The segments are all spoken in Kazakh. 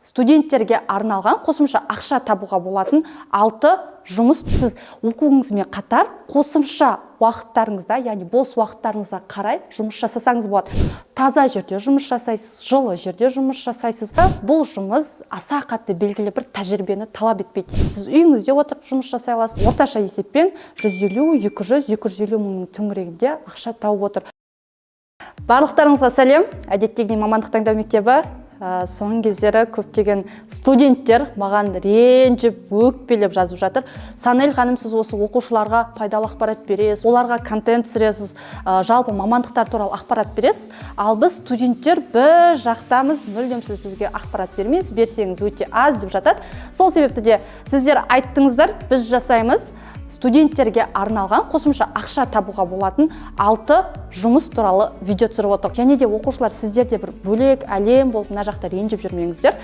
студенттерге арналған қосымша ақша табуға болатын 6 жұмыс. Сіз оқуыңызбен қатар қосымша уақыттарыңызда, яғни бос уақыттарыңызға қарай жұмыс жасасаңыз болады. Таза жерде жұмыс жасайсыз, жылы жерде жұмыс жасайсыз. Бұл жұмыс аса қатты белгілі бір тәжірибені талап етпейді. Сіз үйіңізде отырып жұмыс жасай аласыз. Орташа есеппен 150, 200, 250 мыңның төңірегінде ақша тауып отыр. Барлықтарыңызға сәлем. Әдеттегідей мамандық таңдау мектебі. Соңғы кездері көптеген студенттер маған ренжіп, өкпелеп жазып жатыр. Санель ханым, сіз осы оқушыларға пайдалы ақпарат бересіз, оларға контент түсіресіз, жалпы мамандықтар туралы ақпарат бересіз. Ал біз студенттер бір жақтамыз, мүлдем сіз бізге ақпарат бермейсіз, берсеңіз өте аз деп жатады. Сол себепті де сіздер айттыңыздар, біз жасаймыз. Студенттерге арналған қосымша ақша табуға болатын 6 жұмыс туралы видео түсіріп отыр. Және де оқушылар сіздерде бір бөлек әлем болып мына жақта ренжіп жүрмеңіздер.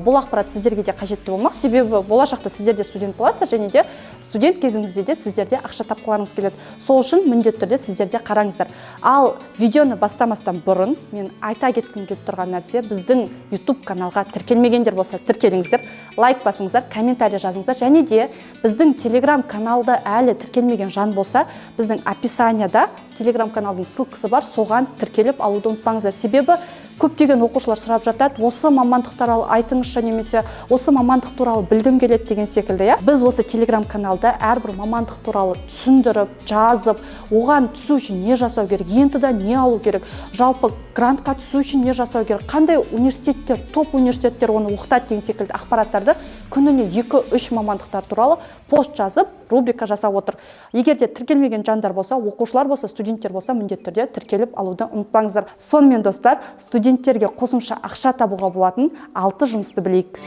Бұл ақпарат сіздерге де қажетті болмақ. Себебі болашақта сіздер де студент боласыздар, және де студент кезіңізде де сіздерде ақша тапқыларыңыз келеді. Сол үшін міндетті түрде сіздерде қараңыздар. Ал видеоны бастамастан бұрын мен айта кеткім келіп тұрған нәрсе, біздің YouTube каналға тіркелмегендер болса, тіркеліңіздер, лайк басыңыздар, комментарий жазыңыздар, және де біздің Telegram каналда әлі тіркелмеген жан болса, біздің описанияда Telegram каналдың ссылкасы бар, соған тіркеліп алуды ұмытпаңыздар. Себебі көптеген оқушылар сұрап жатады, осы мамандық туралы айтыңызшы, немесе осы мамандық туралы білгім келеді деген секілді. Біз осы Telegram каналда әрбір мамандық туралы түсіндіріп, жазып, оған түсу үшін не жасау керек, ентіда не алу керек, жалпы грантқа түсу үшін не жасау керек, қандай университеттер, топ университеттер оны оқытады деген секілді ақпараттарды күніне 2-3 мамандықтар туралы пост жазып, рубрика жасап отыр. Егер де тіркелмеген жандар болса, оқушылар болса, студенттер болса, міндетті түрде тіркеліп алуды ұмытпаңыздар. Сонымен достар, студенттерге қосымша ақша табуға болатын 6 жұмысты білейік.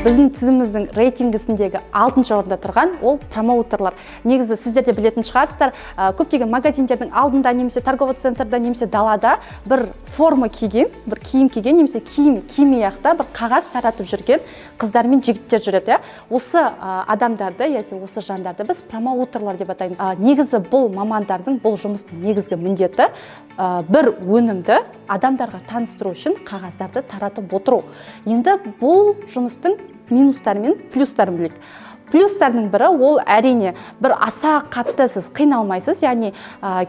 Біздің тізіміміздің рейтингісіндегі 6-шы орында тұрған ол промоутерлар. Негізі сіздер де білетін шығарсыздар, көптеген магазиндердің алдында, немесе торговый центрда, немесе далада бір форма киген, бір киім киген, немесе кимей аяқта бір қағаз таратып жүрген қыздар мен жігіттер жүреді. Осы адамдарды, яғни осы жандарды біз промоутерлар деп атаймыз. Негізі бұл мамандардың, бұл жұмыстың негізгі міндеті бір өнімді адамдарға таныстыру үшін қағаздарды таратып отыру. Енді бұл жұмыстың минустары мен плюстарын білейік. Плюстардың бірі ол әрине бір аса қатты сіз қиналмайсыз, яғни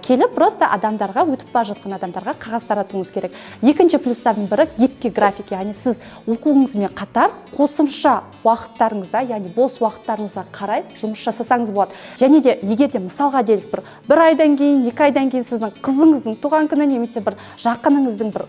келіп просто адамдарға, өтіп бара жатқан адамдарға қағаз таратуыңыз керек. Екінші плюстардың бірі гибкий график, яғни сіз оқуыңызбен қатар қосымша уақыттарыңызда, яғни бос уақыттарыңызға қарай жұмыс жасасаңыз болады. Және де егер де мысалға делік бір айдан кейін, 2 айдан кейін сіздің қызыңыздың туған күні, немесе бір жақыныңыздың бір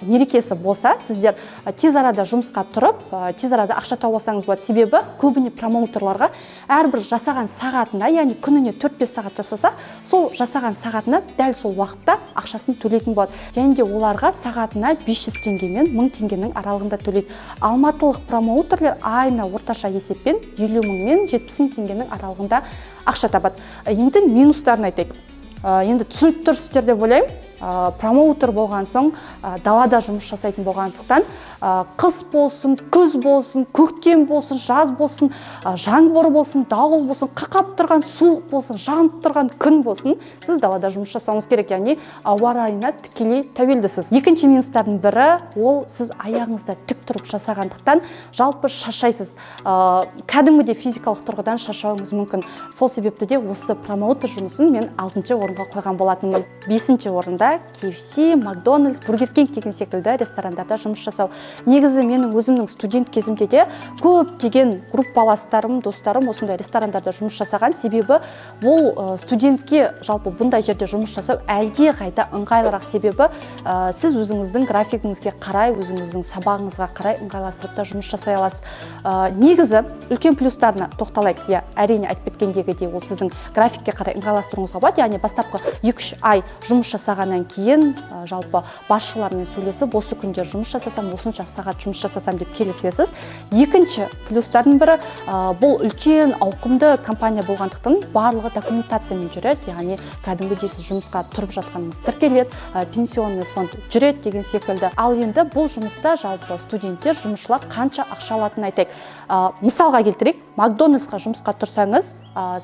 мерекесі болса, сіздер тез арада жұмысқа тұрып, тез арада ақша тауып алсаңыз болады. Себебі көбіне промоутерлар әрбір жасаған сағатына, яғни күніне 4-5 сағат жасаса, сол жасаған сағатына дәл сол уақытта ақшасын төлейтін болады. Және де оларға сағатына 500 теңгемен 1000 теңгенің аралығында төлейді. Алматылық промоутерлер айына орташа есеппен 50 мың мен 70 мың теңгенің аралығында ақша табады. Енді минустарын айтайық. Енді түсініп тұрсыздар деп ойлаймын. Промоутер болған соң далада жұмыс жасайтын болғандықтан қыс болсын, күз болсын, көктем болсын, жаз болсын, жаңбыр болсын, дауыл болсын, қақап тұрған суық болсын, жанып тұрған күн болсын, сіз далада жұмыс жасауыңыз керек, яғни ауа райына тікелей тәуелдісіз. Екінші минустардың бірі ол сіз аяғыңызда тік тұрып жасағандықтан жалпы шаршайсыз. Кәдімгідей физикалық тұрғыдан шаршауыңыз мүмкін. Сол себепті де осы промоутер жұмысын мен 6-шы орынға қойған болатынмын. 5-ші орында KFC, Макдональдс, Бургер Кинг деген секілді ресторандарда жұмыс жасау. Негізі менің өзімнің студент кезімде де көптеген группаластарым, достарым осындай ресторандарда жұмыс жасаған. Себебі бұл студентке жалпы бұндай жерде жұмыс жасау әлде қайда ыңғайлырақ. Себебі сіз өзіңіздің графигіңізге қарай, өзіңіздің сабағыңызға қарай ыңғайластырып та жұмыс жасай аласыз. Негізі үлкен плюстарына тоқталайық. Әрине айтып кеткендегідей ол сіздің графикке қарай ыңғайластыруыңызға болады. Яғни бастапқы 2-3 ай жұмыс жасағаннан кейін жалпы басшылармен сөйлесіп, осы күндер жұмыс жасасам, осынша сағат жұмыс жасасам деп келісесіз. Екінші плюстардың бірі бұл үлкен ауқымды компания болғандықтан барлығы документациямен жүреді. Яғни кәдімгідей сіз жұмысқа тұрып жатқаныңыз тіркеледі, пенсионный фонд жүреді деген секілді. Ал енді бұл жұмыста жалпы студенттер, жұмысшылар қанша ақша алатынын айтайық. Мысалға келтірейік, Макдональдсқа жұмысқа тұрсаңыз,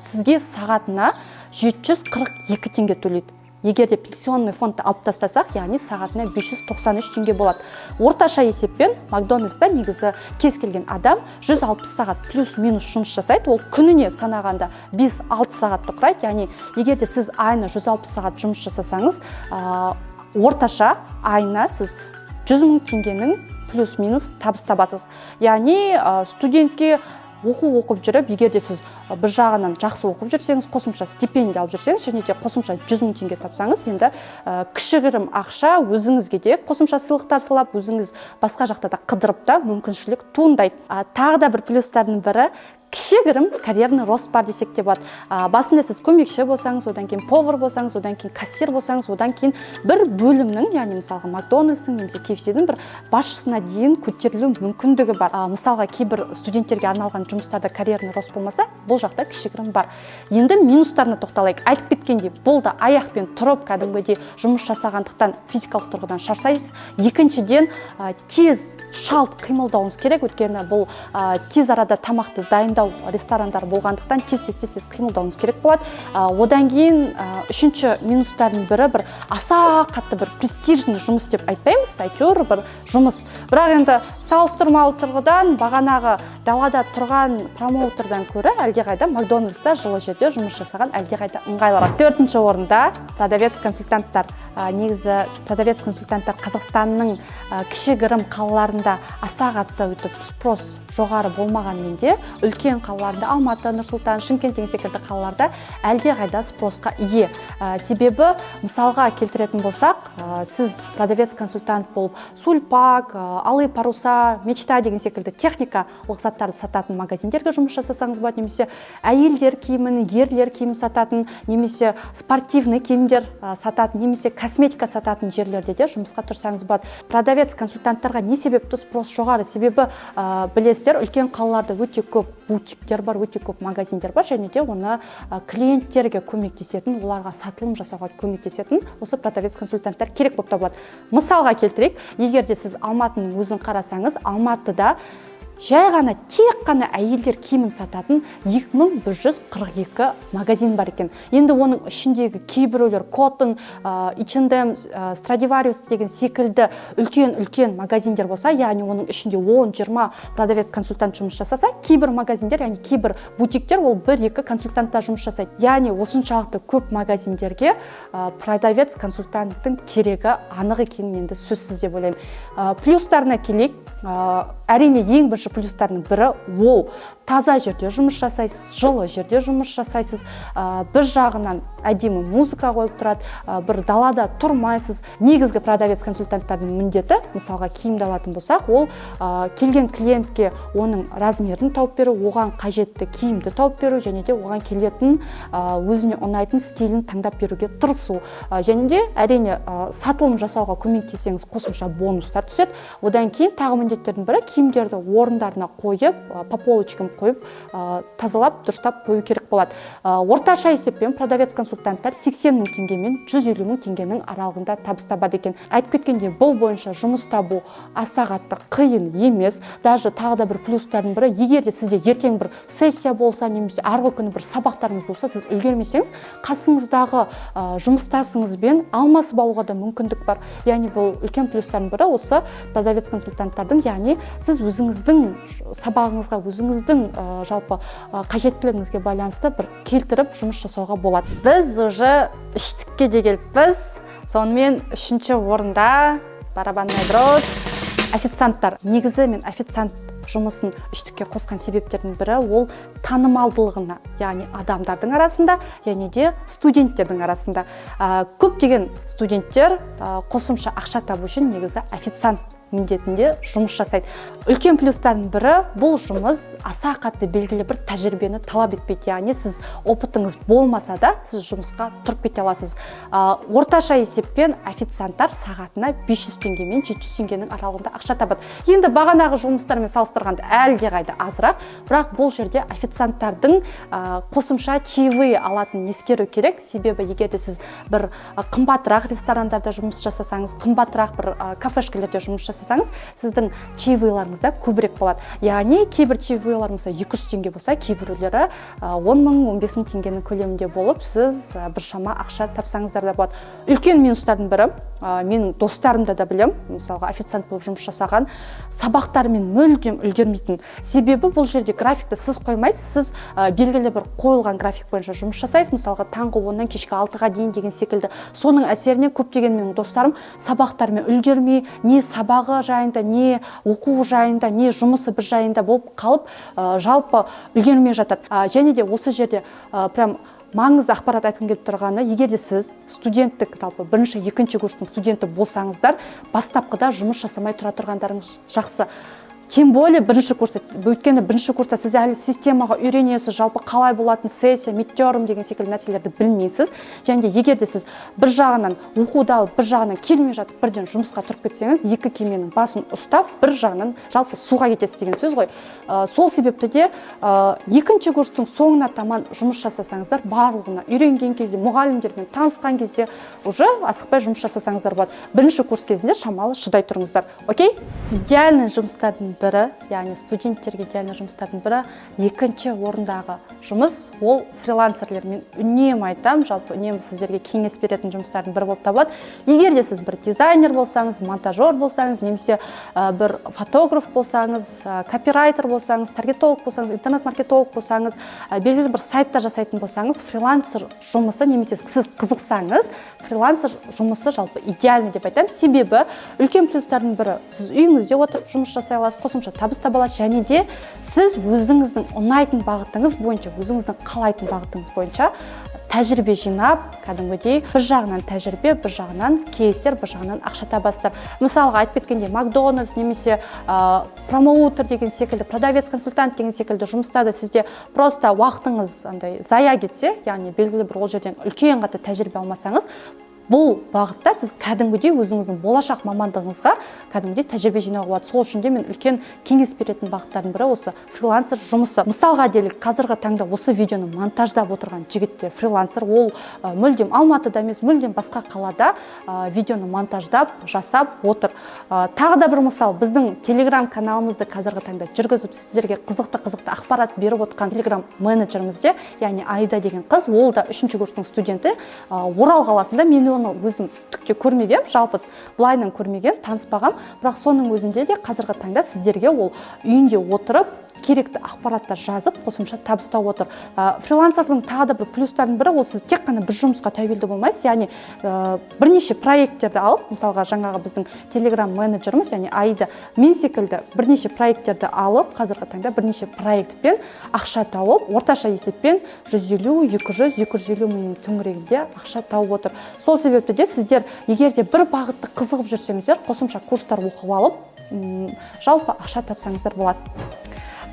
сізге сағатына 742 теңге төлейді. егер де пенсионный фондты алып тастасақ, яғни сағатына 593 теңге болады. Орташа есеппен Макдональдста негізі кез келген адам 160 сағат плюс-минус жұмыс жасайды. Ол күніне санағанда 5-6 сағатты құрайды. Яғни егер де сіз айына 160 сағат жұмыс жасасаңыз, орташа айына сіз 100 000 теңгенің плюс-минус табыс табасыз. Яғни студентке оқу оқып жүріп, егер де сіз бір жағынан жақсы оқып жүрсеңіз, қосымша стипендия алып жүрсеңіз, және де қосымша 100 000 теңге тапсаңыз, енді кішігірім ақша өзіңізге де қосымша сыйлықтар сыйлап, өзіңіз басқа жақта да қыдырып та мүмкіншілік туындайды. Тағы да бір плюстардың бірі, кішігірім карьерный рост бар десек те болады. Басында сіз көмекші болсаңыз, одан кейін повар болсаңыз, одан кейін кассир болсаңыз, одан кейін бір бөлімнің, яғни мысалға Макдональдстың немесе KFC-дің бір басшысына дейін көтерілу мүмкіндігі бар. Мысалға кейбір студенттерге арналған жұмыстарда карьерный рост болмаса, бұл жақта кішігірім бар. Енді минустарына тоқталайық. Айтып кеткендей, бұл да аяқпен тұрып, кәдімгідей жұмыс жасағандықтан физикалық тұрғыдан шаршайсыз. Екіншіден, тез шалт қимылдауыңыз керек, өйткені бұл тез арада тамақты дайындау ресторандар болғандықтан тез қимылдауыңыз керек болады. Одан кейін үшінші минустардың бірі бір аса қатты бір престижный жұмыс деп айтпаймыз, әйтеуір бір жұмыс. Бірақ енді салыстырмалы тұрғыдан бағанағы далада тұрған промоутердан көрі әлдеқайда Макдональдста жылы жерде жұмыс жасаған әлдеқайда ыңғайлырақ. Төртінші орында продавец-консультанттар. Негізі продавец-консультанттар Қазақстанның кішігірім қалаларында аса қатты өтіп спрос жоғары болмағанмен де үлкен қалаларда Алматы, Нұрсұлтан, Шымкент деген секілді қалаларда әлдеқайда спросқа ие. Себебі мысалға келтіретін болсақ, сіз продавец-консультант болып Сульпак, Алый паруса, Мечта деген секілді техникалық заттарды сататын магазиндерге жұмыс жасасаңыз болады, немесе әйелдер киімін, ерлер киімін сататын, немесе спортивный киімдер сататын, немесе косметика сататын жерлерде де жұмысқа тұрсаңыз болады. Продавец-консультанттарға не себепті спрос жоғары? Себебі білесіздер, үлкен қалаларда өте көп бутиктер бар, өте көп магазиндер бар, және де оны клиенттерге көмектесетін, оларға сатылым жасауға көмектесетін осы продавец-консультанттар керек болып табылады. Мысалға келтірейік, егер де сіз Алматының өзін қарасаңыз, Алматыда жай ғана тек қана әйелдер киімін сататын 2142 магазин бар екен. Енді оның ішіндегі кейбіреулер Cotton, H&M, Stradivarius деген секілді үлкен магазиндер болса, яғни оның ішінде 10-20 продавец-консультант жұмыс жасаса, кейбір магазиндер, яғни кейбір бутиктер ол 1-2 консультанттар жұмыс жасайды. Яғни осыншалықты көп магазиндерге продавец-консультанттың керегі анық екенін енді сөзсіз деп ойлаймын. Плюстарына келейік. Әрине ең бірінші плюстардың бірі ол таза жерде жұмыс жасайсыз, жылы жерде жұмыс жасайсыз, бір жағынан әдемі музыка қойып тұрады, бір далада тұрмайсыз. Негізгі продавец-консультанттардың міндеті, мысалға киімді алатын болсақ, ол келген клиентке оның размерін тауып беру, оған қажетті киімді тауып беру, және де оған келетін өзіне ұнайтын стилін таңдап беруге тырысу. Және де әрине сатылым жасауға көмектесеңіз қосымша бонустар түседі. Одан кейін тағы міндеттердің бірі киімдерді орындарына қойып, по полочкам қойып, тазалап, дұрыстап қою керек болады. Орташа есеппен продавец-консультанттар 80 000 теңгемен 150 000 теңгенің аралығында табыс табады екен. Айтып кеткенде, бұл бойынша жұмыс табу аса қатты қиын емес. Даже тағы да бір плюстардың бірі, егер де сізде ертең бір сессия болса, немесе арғы күні бір сабақтарыңыз болса, сіз үлгермесеңіз, қасыңыздағы жұмыстасыңызбен алмасып алуға да мүмкіндік бар. Яғни бұл үлкен плюстардың бірі осы продавец-консультанттардың, яғни сіз өзіңіздің сабағыңызға, өзіңіздің жалпы қажеттілігіңізге байланысты бір келтіріп жұмыс жасауға болады. Біз уже үштікке де келіппіз. Сонымен үшінші орында барабанный дробь официанттар. Негізі мен официант жұмысын үштікке қосқан себептердің бірі ол танымалдылығына, яғни адамдардың арасында, және де студенттердің арасында. Көптеген студенттер қосымша ақша табу үшін негізі официант міндетінде жұмыс жасайды. Үлкен плюстардың бірі, бұл жұмыс аса қатты белгілі бір тәжірибені талап етпейді. Яғни сіз опытыңыз болмаса да, сіз жұмысқа тұрып кете аласыз. Орташа есеппен официанттар сағатына 500 теңгемен 700 теңгенің аралығында ақша табады. Енді бағанағы жұмыстармен салыстырғанда әлдеқайда азырақ, бірақ бұл жерде официанттардың қосымша чаевые алатынын ескеру керек. Себебі егер де сіз бір қымбатырақ ресторандарда жұмыс жасасаңыз, қымбатырақ бір кафешкелерде жұмыс жасасаңыз, сіздің чаевыйларыңыз да көбірек болады. Яғни кейбір чаевыйлар мысалы 200 теңге болса, кейбіреулері 10 мың, 15 мың теңгенің көлемінде болып, сіз біршама ақша тапсаңыздар да болады. Үлкен минустардың бірі, менің достарымда да білем, мысалға официант болып жұмыс жасаған, сабақтарымен мүлдем үлгермейтін. Себебі бұл жерде графикті сіз қоймайсыз, сіз белгілі бір қойылған график бойынша жұмыс жасайсыз, мысалға таңғы 10-нан кешкі 6-ға дейін деген секілді. Соның әсерінен көптеген менің достарым сабақтарымен үлгермей, не сабағы жайында, не оқу жайында, не жұмысы бір жайында болып қалып, жалпы үлгермей жатады. Және де осы жерде прям маңызды ақпарат айтқым келіп тұрғаны, егер де сіз студенттік, жалпы бірінші, екінші курстың студенті болсаңыздар, бастапқыда жұмыс жасамай тұра тұрғандарыңыз жақсы. Тем более бірінші курста, өйткені бірінші курста сіз әлі системаға үйренесіз, жалпы қалай болатын сессия, мидтерм деген секілді нәрселерді білмейсіз. Және де егер де сіз бір жағынан оқуды алып, бір жағынан келмей жатып, бірден жұмысқа тұрып кетсеңіз, екі кеменің басын ұстап, бір жағынан жалпы суға кетесіз деген сөз ғой. Сол себепті де екінші курстың соңына таман жұмыс жасасаңыздар, барлығына үйренген кезде, мұғалімдермен танысқан кезде уже асықпай жұмыс жасасаңыздар болады. Бірінші курс кезінде шамалы шыдай тұрыңыздар. Окей? Идеальный жұмыстардың бірі, яғни студенттерге идеальный жұмыстардың бірі, екінші орындағы жұмыс ол фрилансерлер. Мен үнемі айтам, жалпы үнемі сіздерге кеңес беретін жұмыстардың бірі болып табылады. Егер де сіз бір дизайнер болсаңыз, монтажер болсаңыз, немесе бір фотограф болсаңыз, копирайтер болсаңыз, таргетолог болсаңыз, интернет-маркетолог болсаңыз, белгілі бір сайтта жасайтын болсаңыз, фрилансер жұмысы, немесе сіз қызықсаңыз, фрилансер жұмысы жалпы идеальный деп айтамын. Себебі үлкен плюстардың бірі, сіз үйіңізде отырып жұмыс жасай аласыз, қосымша табыс таба аласыз, және де сіз өзіңіздің ұнайтын бағытыңыз бойынша, өзіңіздің қалайтын бағытыңыз бойынша тәжірибе жинап, кәдімгідей бір жағынан тәжірибе, бір жағынан кейстер, бір жағынан ақша табасыздар. Мысалға айтып кеткенде Макдональдс немесе промоутер деген секілді, продавец-консультант деген секілді жұмыстарда сізде просто уақытыңыз андай зая кетсе, яғни белгілі бір ол жерден үлкен қатты тәжірибе алмасаңыз, бұл бағытта сіз кәдімгідей өзіңіздің болашақ мамандығыңызға кәдімгідей тәжірибе жинауға болады. Сол үшін де мен үлкен кеңес беретін бағыттардың бірі осы фрилансер жұмысы. Мысалға делік, қазіргі таңда осы видеоны монтаждап отырған жігіттер фрилансер, ол мүлдем Алматыда емес, мүлдем басқа қалада видеоны монтаждап, жасап отыр. Тағы да бір мысал, біздің Telegram каналымызды қазіргі таңда жүргізіп, сіздерге қызықты ақпарат беріп отқан Telegram менеджерімізде, яғни Айда деген қыз, ол да 3-ші курстың студенті, Орал қаласында. Мен оны өзім түкте көрмеген, жалпы былайынан көрмеген, таныспаған, бірақ соның өзінде де қазіргі таңда сіздерге ол үйінде отырып керекті ақпараттар жазып, қосымша табыстап отыр. Фрилансердің тағы да бір плюстардың бірі, ол сіз тек қана бір жұмысқа тәуелді болмайсыз, яғни бірнеше проекттерді алып, мысалға жаңағы біздің Telegram менеджеріміз, яғни Айда, мен секілді бірнеше проекттерді алып, қазіргі таңда бірнеше проектпен ақша тауып, орташа есеппен 150, 200, 250 мың төңірегінде ақша тауып отыр. Сол себепті де сіздер, егер де бір бағытты қызығып жүрсеңіздер, қосымша курстар оқып алып, жалпы ақша тапсаңыздар болады.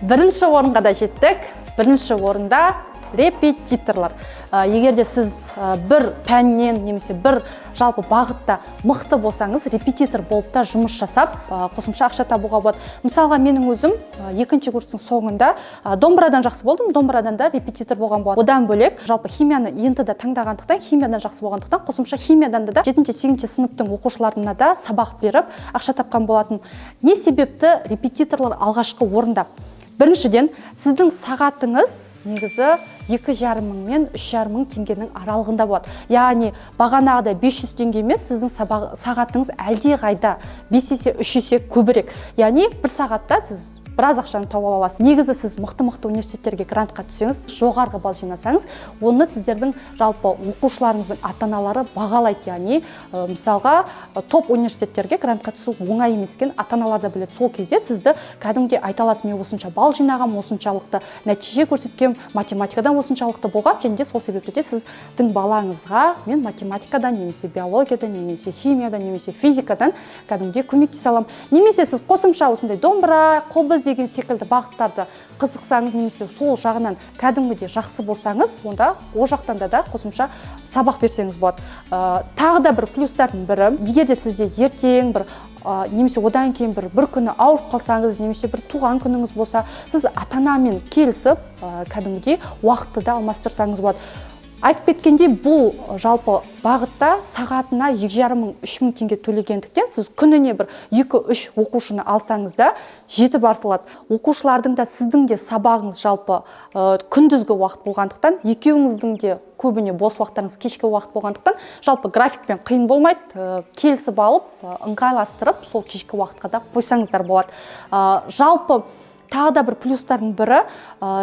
Бірінші орынға да жеттік. Бірінші орында репетиторлар. Егер де сіз бір пәннен немесе бір жалпы бағытта мықты болсаңыз, репетитор болып та жұмыс жасап, қосымша ақша табуға болады. Мысалға менің өзім екінші курстың соңында домбырадан жақсы болдым, домбырадан да репетитор болған болады. Одан бөлек, жалпы химияны енді да таңдағандықтан, химиядан жақсы болғандықтан, қосымша химиядан да 7-8 сыныптың оқушыларына да сабақ беріп, ақша тапқан болатын. Не себепті репетиторлар алғашқы орында? Біріншіден, сіздің сағатыңыз негізі 2,5 мың мен 3,5 мың теңгенің аралығында болады. Яғни бағанағыда 500 теңге емес, сіздің сағатыңыз әлде қайда 5 есе, 3 есе көбірек. Яғни бір сағатта сіз біраз ақшаны тауып аласыз. Негізі сіз мықты университеттерге грантқа түссеңіз, жоғарғы балл жинасаңыз, оны сіздердің жалпы оқушыларыңыздың ата-аналары бағалайды. Яғни мысалға топ университеттерге грантқа түсу оңай емес екенін ата-аналар да біледі. Сол кезде сізді кәдімге айта аласыз, мен осынша балл жинағам, осыншалықты нәтиже көрсеткем, математикадан осыншалықты болған, және де сол себепті де сіздің балаңызға мен математикадан, немесе биологиядан, немесе химиядан, немесе физикадан кәдімге көмектесе аламын. Немесе сіз қосымша осындай домбыра, қобыз деген секілді бағыттарды қызықсаңыз, немесе сол жағынан кәдімгідей жақсы болсаңыз, онда о жақтан да қосымша сабақ берсеңіз болады. Тағы да бір плюстардың бірі, егер де сізде ертең бір немесе одан кейін бір күні ауырып қалсаңыз, немесе бір туған күніңіз болса, сіз ата-анамен келісіп, кәдімгідей уақытты да алмастырсаңыз болады. Айтып кеткендей, бұл жалпы бағытта сағатына 2,5–3,000 теңге төлегендіктен сіз күніне бір 2-3 оқушыны алсаңыз да жетіп артылады. Оқушылардың да сіздің де сабағыңыз жалпы күндізгі уақыт болғандықтан, екеуіңіздің де көбіне бос уақыттарыңыз кешкі уақыт болғандықтан, жалпы графикпен қиын болмайды, келісіп алып, ыңғайластырып, сол кешкі уақытқа да қойсаңыздар болады. Жалпы тағы да бір плюстардың бірі,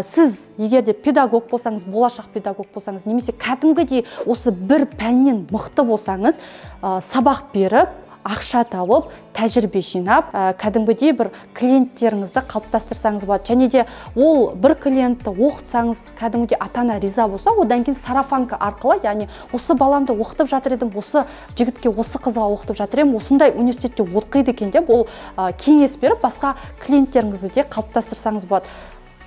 сіз егер де педагог болсаңыз, болашақ педагог болсаңыз, немесе кәдімгідей осы бір пәннен мықты болсаңыз, сабақ беріп, ақша тауып, тәжірибе жинап, кәдімгідей бір клиенттеріңізді қалыптастырсаңыз болады. Және де ол бір клиентті оқытсаңыз, кәдімгідей ата-ана риза болса, одан кейін сарафанка арқылы, яғни осы баламды оқытып жатыр едім, осы жігітке, осы қызға оқытып жатыр едім, осындай университетте оқиды екен деп, ол кеңес беріп, басқа клиенттеріңізді де қалыптастырсаңыз болады.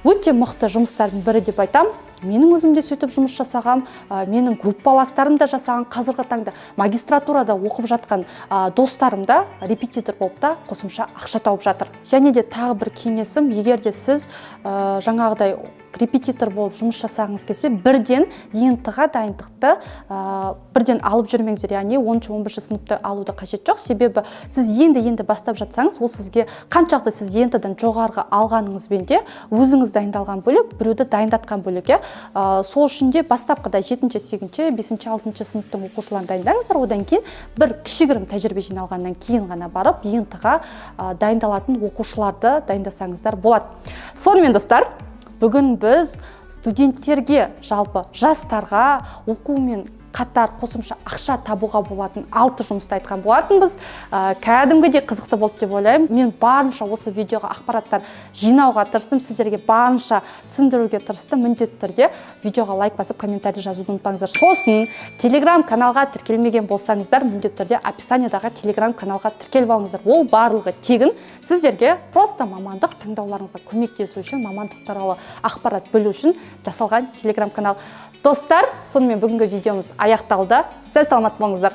Өте мықты жұмыстардың бірі деп айтам. Менің өзім де сөйтіп жұмыс жасағам, менің группаластарым да жасаған, қазіргі таңда магистратурада оқып жатқан достарым да репетитор болып та қосымша ақша тауып жатыр. Және де тағы бір кеңесім, егер де сіз жаңағыдай репетитор болып жұмыс жасағыңыз келсе, бірден ЕНТ-ға дайындықты бірден алып жүрмеңіздер, яғни 10-11 сыныпты алуды қажет жоқ. Себебі сіз енді бастап жатсаңыз, ол сізге қаншақты сіз ЕНТ-дан жоғарғы алғаныңызбен де өзіңіз дайындалған бөлек, біреуді дайындатқан бөлек. Сол үшін де бастапқыда 7-ші, 8-ші, 5-ші, 6-ші сыныптың оқушыларын дайындаңыздар, одан кейін бір кішігірім тәжірибе жиналғаннан кейін ғана барып ЕНТ-ға дайындалатын оқушыларды дайындасаңыздар болады. Сонымен достар, бүгін біз студенттерге, жалпы жастарға оқумен қатар қосымша ақша табуға болатын 6 жұмысты айтқан болатынбыз. Кәдімгідей қызықты болды деп ойлаймын. Мен барынша осы видеоға ақпараттар жинауға тырыстым, сіздерге барынша түсіндіруге тырыстым. Міндетті түрде видеоға лайк басып, комментарий жазуды ұмытпаңыздар. Сосын телеграм-каналға тіркелмеген болсаңыздар, міндетті түрде описаниядағы телеграм-каналға тіркеліп алыңыздар. Ол барлығы тегін. Сіздерге просто мамандық таңдауларыңызға көмектесу үшін, мамандық туралы ақпарат білу үшін жасалған телеграм-канал. Достар, сонымен бүгінгі видеомыз аяқталды. Сәл саламат болыңыздар.